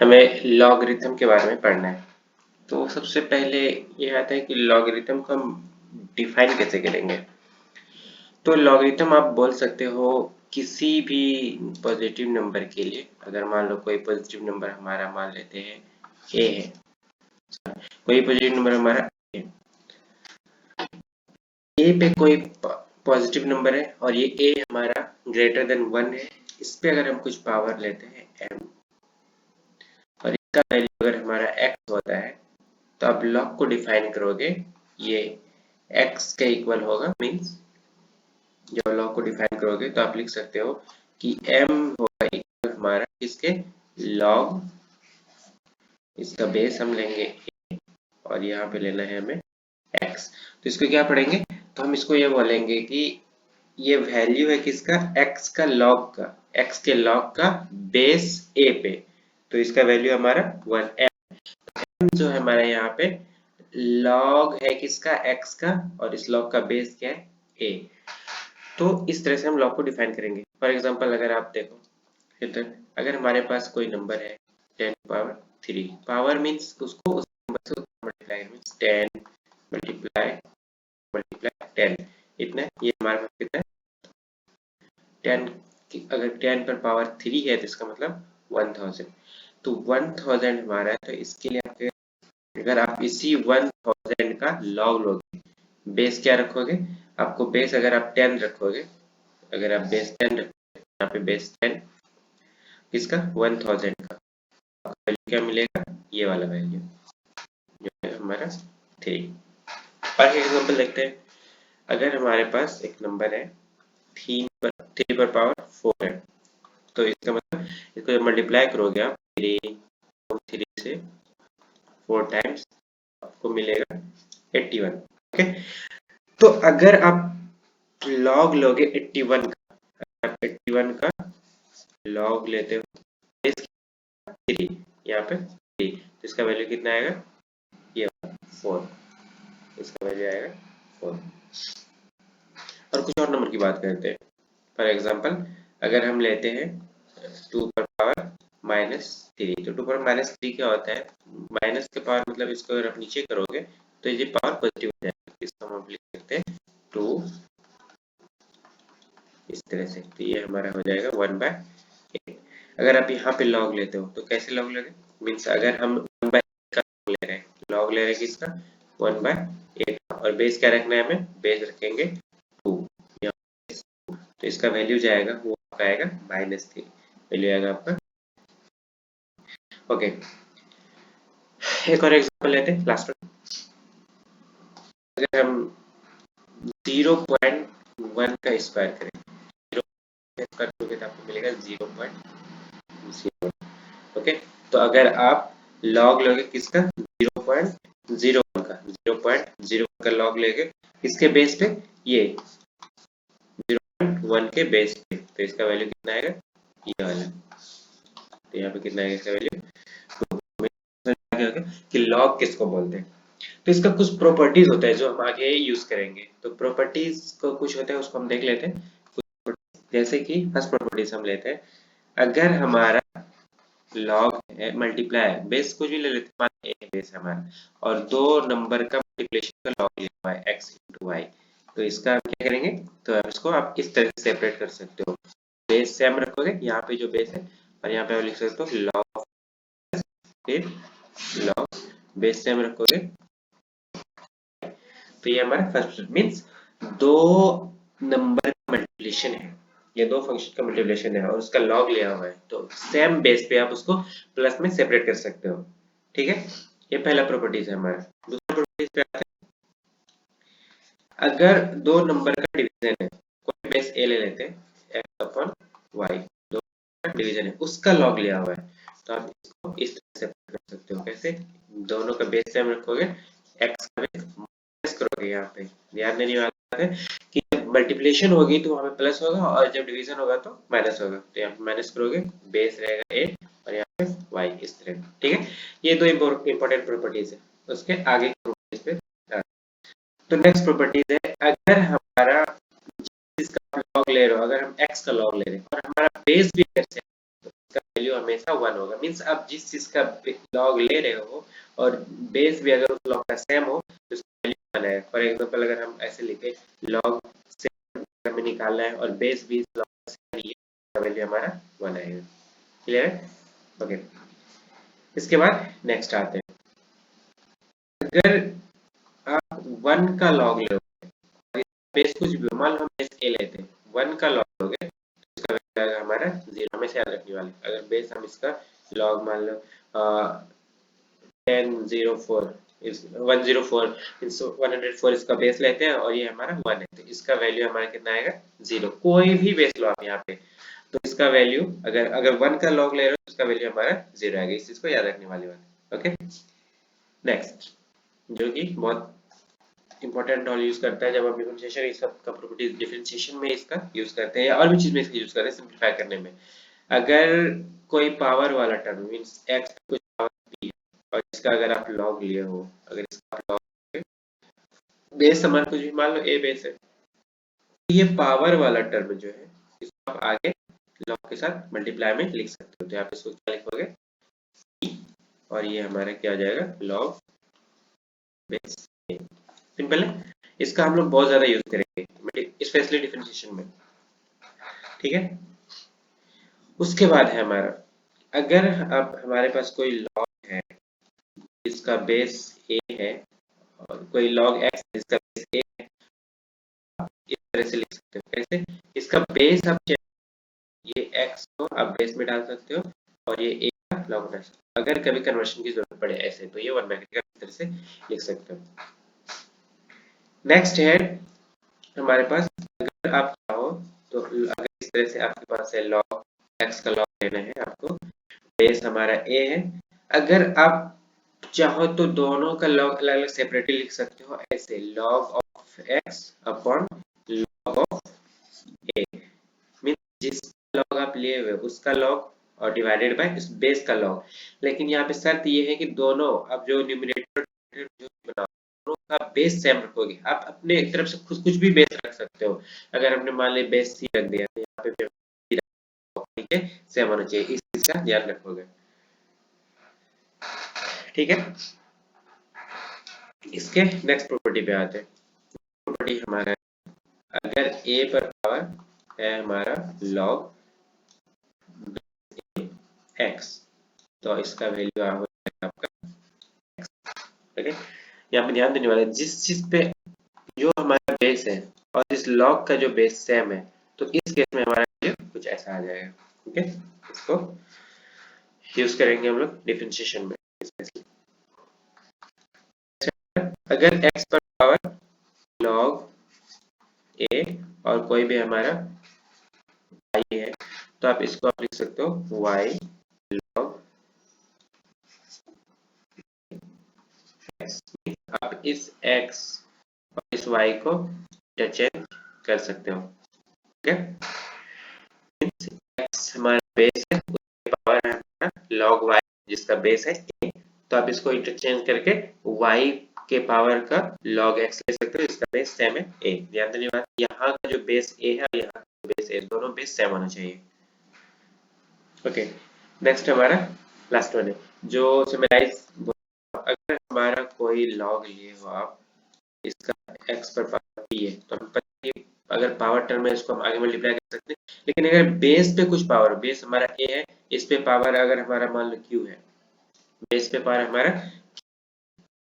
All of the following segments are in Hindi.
हमें लॉगरिथम के बारे में पढ़ना है। तो सबसे पहले ये आता है कि लॉगरिथम को हम डिफाइन कैसे करेंगे। तो लॉगरिथम आप बोल सकते हो किसी भी पॉजिटिव नंबर के लिए। अगर मान लो कोई पॉजिटिव नंबर हमारा मान लेते हैं ए है, कोई पॉजिटिव नंबर हमारा ए पे कोई पॉजिटिव नंबर है और ये ए हमारा ग्रेटर देन 1 है। इस पे अगर हम कुछ पावर लेते हैं m और इसका वैल्यू अगर हमारा x होता है तो आप लॉग को डिफाइन करोगे, ये x के इक्वल होगा। मीन्स जब लॉग को डिफाइन करोगे तो आप लिख सकते हो कि m होगा इक्वल हमारा इसके लॉग, इसका बेस हम लेंगे a और यहाँ पे लेना है हमें x। तो इसको क्या पढ़ेंगे, तो हम इसको ये बोलेंगे कि ये वैल्यू है किसका, x का लॉग का, x के लॉग का बेस a पे। तो इसका वैल्यू हमारा 1m जो है हमारा यहाँ पे लॉग है किसका, x का, और इस लॉग का बेस क्या है a। तो इस तरह से हम लॉग को डिफाइन करेंगे। फॉर एग्जांपल अगर आप देखो इधर, अगर हमारे पास कोई नंबर है 10 पावर 3, पावर मीन्स उसको उस नंबर से मल्टीप्लाई, मीन्स 10 मल्टीप्लाई 10, इतना ये हमारे पास कितना है 10 अगर 10 पर पावर 3 है तो इसका मतलब 1000। तो 1000 हमारा है, तो इसके लिए आपके अगर आप इसी 1000 का लॉग लोगे, बेस क्या रखोगे, आपको बेस अगर आप 10 रखोगे, अगर आप बेस 10 रखोगे यहाँ पे बेस 10 किसका 1000 का, वैल्यू क्या मिलेगा, ये वाला वैल्यू जो है हमारा 3। और एग्जांपल देखते हैं, अगर हमारे पास एक नंबर है 3 पर पावर 4 है, तो इसका मतलब इसको जब मल्टीप्लाई करोगे आप 3 से 4 टाइम्स, आपको मिलेगा 81। ओके, तो अगर आप लॉग लोगे 81 का, अगर आप 81 का लॉग लेते हो, बेस 3 यहाँ पे 3, तो इसका वैल्यू कितना आएगा, ये 4, इसका वैल्यू आएगा 4। और कुछ और नंबर की बात करते हैं। फॉर एग्जांपल अगर हम लेते हैं 2 पर पावर -3, तो 2 पर -3 क्या होता है, माइनस के पावर मतलब इसको अगर आप नीचे करोगे तो ये पावर पॉजिटिव हो जाएगा। इसको हम लिख सकते हैं 2 इस तरह से, तो ये हमारा हो जाएगा 1/8। अगर आप यहाँ पे लॉग लेते हो तो कैसे लॉग लोगे, मीन्स अगर हम 1/8 का लॉग ले रहे हैं, लॉग ले रहे हैं किसका 1/8, और बेस क्या रखना है हमें, बेस रखेंगे 2, तो इसका वैल्यू जाएगा वो आपका आएगा -3, वैल्यू आएगा आपका। ओके, एक और एग्जांपल लेते हैं लास्ट में। अगर हम 0.1 का स्क्वायर करें, 0 का स्क्वायर करोगे तो आपको मिलेगा 0.0। ओके, तो अगर आप लॉग लोगे किसका 0.01 का, 0.01 का लॉग लेगे किसके बेस पे, ये 0.1 के बेस पे, तो इसका वैल्यू कितना आएगा, ये वाला। तो यहाँ पे कितना आएगा इसका वैल्यू, कि लॉग किसको बोलते हैं। तो इसका कुछ प्रॉपर्टीज होता है जो हम आगे यूज करेंगे। तो प्रॉपर्टीज को कुछ होता है उसको हम देख लेते हैं। जैसे कि फर्स्ट प्रॉपर्टीज हम लेते हैं, अगर हमारा लॉग है मल्टीप्लाई बेस कुछ भी ले लेते हैं, मान ए बेस हमारा, और दो नंबर का मल्टीप्लिकेशन का लॉग लिया हुआ है x into y, तो इसका हम क्या करेंगे, तो आप इसको आप इस तरह से सेपरेट कर सकते हो। बेस सेम रखोगे, यहाँ पे जो बेस है, और यहाँ पे आप लिख सकते हो लॉग, फिर लॉग, बेस सेम रखोगे, तो ये हमारा फर्स्ट मीन्स दो नंबर का मल्टीप्लिकेशन है, ये दो फंक्शन का मल्टीप्लिकेशन है और उसका लॉग लिया हुआ है, तो सेम बेस पे आप उसको प्लस में सेपरेट कर सकते हो। ठीक है, ये पहला प्रॉपर्टीज है हमारा। दूसरा प्रॉपर्टीज पे आते हैं, अगर दो नंबर का डिवीजन है, कोई बेस ए ले लेते हैं x अपॉन y, दो का डिवीजन है, उसका लॉग लिया हुआ है, तो आप इसको इस तरह से सेपरेट कर सकते हो। कैसे, दोनों का बेस सेम रखोगे, x का बेस माइनस करोगे, यहाँ पे ध्यान देने वाली बात है कि जब मल्टीप्लिकेशन होगी तो वहां पे प्लस होगा और जब डिवीजन होगा तो माइनस होगा, तो यहाँ पे माइनस करोगे, बेस रहेगा a और यहाँ पे y, इस तरह। ठीक है, ये दो इंपॉर्टेंट प्रॉपर्टीज है। उसके आगे प्रॉपर्टीज पे तो नेक्स्ट प्रॉपर्टीज है, अगर हमारा इसका लॉग ले रहे हो, अगर हम x का लॉग ले रहे हैं और हमारा बेस भी x है, इसका वैल्यू हमेशा 1 होगा। मीन्स आप जिस चीज का लॉग ले रहे हो और बेस भी अगर उस लॉग का सेम हो तो उसका वैल्यू 1 है। फॉर एग्जांपल अगर हम ऐसे लिखे लॉग से हमें निकालना है और बेस भी लॉग का सेम है, इसका वैल्यू हमारा 1 आएगा। क्लियर है? ओके, इसके बाद नेक्स्ट आते हैं। अगर आप 1 का लॉग लो, बेस कुछ भी मान लो हम बेस ए लेते हैं, 1 का लॉग लोगे तो इसका वैल्यू आएगा हमारा 0। हमेशा याद रखने वाले, अगर बेस हम इसका लॉग मान लो 1004 इस 104 104 इसका बेस लेते हैं और ये हमारा 1 है, तो इसका वैल्यू हमारा कितना आएगा 0। कोई भी बेस लो आप यहाँ पे, तो इसका वैल्यू अगर अगर 1 का लॉग ले रहे हो तो इसका वैल्यू हमारा 0 आएगा। इस चीज को याद रखने वाली बात है। ओके, नेक्स्ट जो कि बहुत इंपॉर्टेंट रोल यूज करता है जब हम डिफरेंशिएशन इसका प्रॉपर्टीज डिफरेंशिएशन में इसका यूज करते हैं या और भी चीज में इसका यूज करते हैं सिंपलीफाई करने में। अगर कोई पावर वाला टर्म मींस x कुछ पावर p है और इसका अगर आप लॉग लिए हो, अगर इसका आप लॉग बेस हमारा कुछ भी मान लो a बेस है, तो ये पावर वाला टर्म जो है इसको आप आगे लॉग के साथ मल्टीप्लाई में लिख सकते हो। तो आप इसको क्या लिखोगे p और ये हमारा क्या आ जाएगा लॉग बेस a। सिंपल है, इसका हम लोग बहुत ज्यादा यूज करेंगे स्पेशली डिफरेंशिएशन में। ठीक है, उसके बाद है हमारा अगर अब हमारे पास कोई लॉग है इसका बेस a है और कोई लॉग x जिसका बेस a है, इस तरह से लिख सकते हो। कैसे? इसका बेस आप ये x को आप बेस में डाल सकते हो और ये a का लॉग बना सकते हो। अगर कभी कन्वर्शन की जरूरत पड़े ऐसे तो ये 1/3 इस तरह से लिख सकते हो। नेक्स्ट है हमारे पास, अगर आप चाहो तो अगर इस तरह से आपके पास है लॉग x का लॉग लेना है आपको, बेस हमारा a है, अगर आप चाहो तो दोनों का लॉग अलग अलग सेपरेटली लिख सकते हो ऐसे log of x upon log of a। Mean जिस लॉग आप लिए हुए उसका लॉग और डिवाइडेड बाय इस बेस का लॉग। लेकिन यहाँ पे शर्त ये है कि दोनों आप जो न्यूमरेटर जो बनाओ दोनों का बेस सेम रखोगे। आप अपने एक तरफ से खुद कुछ भी बेस रख सकते हो। अगर हमने मान लिया बेस c रख दिया तो यहाँ पे भी ठीक है सेम होना चाहिए, इस चीज का ध्यान रखोगे। ठीक है, इसके नेक्स्ट प्रॉपर्टी पे आते हैं। प्रॉपर्टी हमारा अगर a पर पावर है हमारा log x तो इसका वैल्यू हो जाएगा आपका x। ठीक है, यहाँ पे ध्यान देने वाला है जिस चीज पे जो हमारा बेस है और इस log का जो बेस सेम है तो इस केस में हमारा वैल्यू कुछ ऐसा आ जाएगा। ठीक है, इसको यूज करेंगे हम लोग डिफरेंशिएशन में। अगर x पर पावर log a और कोई भी हमारा y है तो आप इसको आप लिख सकते हो y log x। आप इस x और इस y को इंटरचेंज कर सकते हो। ठीक है, x हमारा बेस है उसकी पावर है हमारा log y जिसका बेस है a, तो आप इसको इंटरचेंज करके y के पावर का log x ले सकते हो जिसका बेस सेम है a। ध्यान देने वाला यहाँ का जो बेस a है और यहाँ का बेस a दोनों बेस सेम होना चाहिए। ओके, नेक्स्ट हमारा लास्ट वन है जो समराइज। अगर हमारा कोई लॉग लिए हो आप इसका x पर पावर p है तो हम पता है अगर पावर टर्म है इसको हम आगे मल्टीप्लाई कर सकते हैं। लेकिन अगर बेस पे कुछ पावर, बेस हमारा a है इस पे पावर अगर हमारा मान लो q है, बेस पे पावर हमारा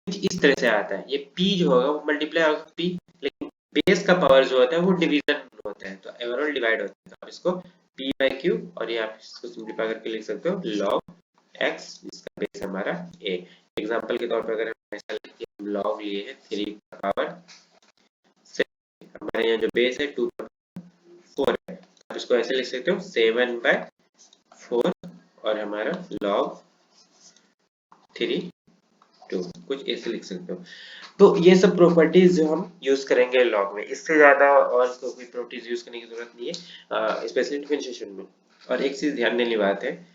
इस तरह से आता है, ये p जो होगा वो मल्टीप्लाई होगा p, लेकिन बेस का पावर जो होता है वो डिवीजन होता है तो ओवरऑल डिवाइड होता है। तो आप इसको p बाय q और ये आप इसको सिंपलीफाई करके लिख सकते हो log x जिसका बेस हमारा a। एग्जांपल के तौर पर अगर हम ऐसा लिखिए हम log लिए है 3 का पावर हमारे यहाँ जो बेस है 2 4 है, आप इसको ऐसे लिख सकते हो 7/4 और हमारा log 3 2 कुछ ऐसे लिख सकते हो। तो ये सब प्रॉपर्टीज जो हम यूज करेंगे लॉग में, इससे ज्यादा और कोई प्रॉपर्टीज यूज करने की जरूरत नहीं है स्पेशली डिफरेंशिएशन में। और एक चीज ध्यान देने की बात है,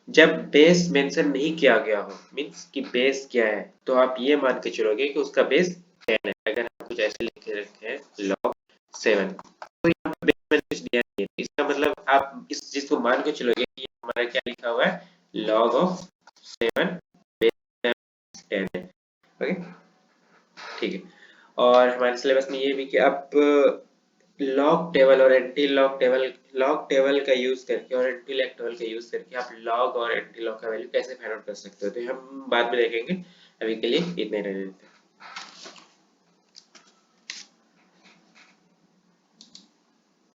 जब बेस मेंशन नहीं किया गया हो मींस कि बेस क्या है तो आप ये मान के चलोगे कि उसका बेस 10 है। अगर हम कुछ ऐसे लिख के रखे हैं log 7 तो यहाँ पे बेस में कुछ दिया नहीं है, इसका मतलब आप इस चीज को मान के चलोगे कि हमारा क्या लिखा हुआ है, log ऑफ 7 बेस 10 है। ओके, ठीक है। और हमारे सिलेबस में ये भी कि आप लॉग टेबल और एंटी लॉग टेबल का यूज करके और एंटी लॉग टेबल का यूज करके आप लॉग और एंटी लॉग का वैल्यू कैसे फाइंड आउट कर सकते हो, तो हम बाद में देखेंगे। अभी के लिए इतने रहने देते हैं।